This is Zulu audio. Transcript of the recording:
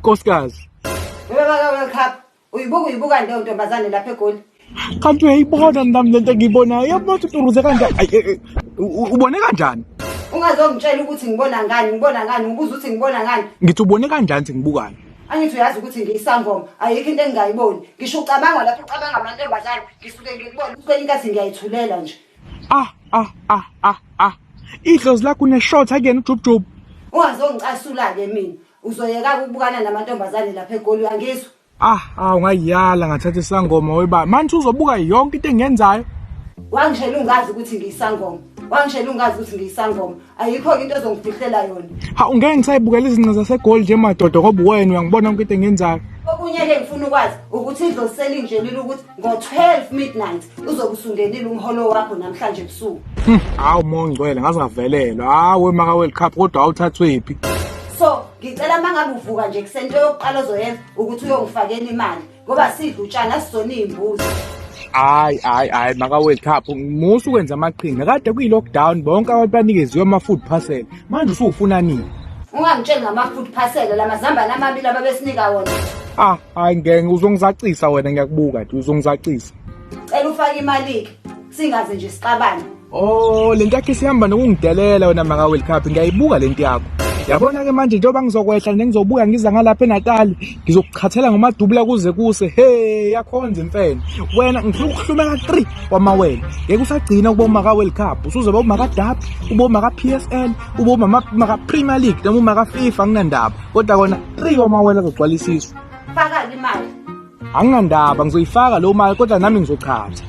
nkosikazi. Baba Cup. Uyibuka nto ntombazane lapha eGoli. Kanti uyayibona nami lento engiyibonayo. Yabona uturuze kanjani? Ubone kanjani? Ungazongitshela ukuthi ngibona ngani, ngibuza ukuthi ngibona ngani. Ngithi ubone kanjani sengibukani? Angithi uyazi ukuthi ngiyisangoma, ayikho into engingayiboni. Ngisho ucabanga lapho ucabanga amantombazane, ngisuke ngikubona ukuthi inkathi ngiyayithulela nje. Idlozi lakho une-short again uJubJub. Ungazongicasula-ke mina. Uzoyeka ukubukana namantombazane lapha eGoli angizwa. Ungayiyala ngathatha isangoma weba. Manje uzobuka yonke into engiyenzayo. Wangishela ungazi ukuthi ngiyisangoma. Ayikho into ezongifihlela yona. Ungeke ngisayibukela izinqa zaseGoli nje madoda ngoba wena uyangibona yonke into engiyenzayo. Okunye ke ngifuna ukwazi ukuthi idlozi selingenile ukuthi ngo-12 midnight uzobe usungenile umholo wakho namhlanje ebusuku. Mongcwele ngaze ngavelelwa. Maka World Cup kodwa awuthathwephi. So, ngicela mangabe uvuka nje kusento yokuqala ozoyenza ukuthi uyongifakela imali ngoba sidla utshana sisona izimbuzi. Maka World Cup musu ukwenza amaqhinga kade kuyi-lockdown bonke abantu banikeziwe ama-food parcel manje usufuna nini? Ungangitsheli ngama-food parcel lamazambane amabili ababesinika wona. Ngeke uzongizacisa wena ngiyakubuka nje uzongizacisa. Cela ufake imali-ke singaze nje sixabane. Lento yakho isihamba nokungidelela wena Maka World Cup ngiyayibuka lento yakho. Yabona ke manje njengoba ngizokwehla nengizobuya ngiza ngalapha eNatal ngizokukhathela ngomadubula kuze kuse yakhonza imfene wena ngifuna ukuhlumeka 3 kwamawele ngeke usagcina ukuba uMaka World Cup usuzoba uMaka Dabi uba uMaka PSL uba uMaka Premier League noma uMaka FIFA nginandaba kodwa kona 3 kwamawele azogcwala isisu. Faka imali. Anginandaba ngizoyifaka lo mali kodwa nami ngizochatha.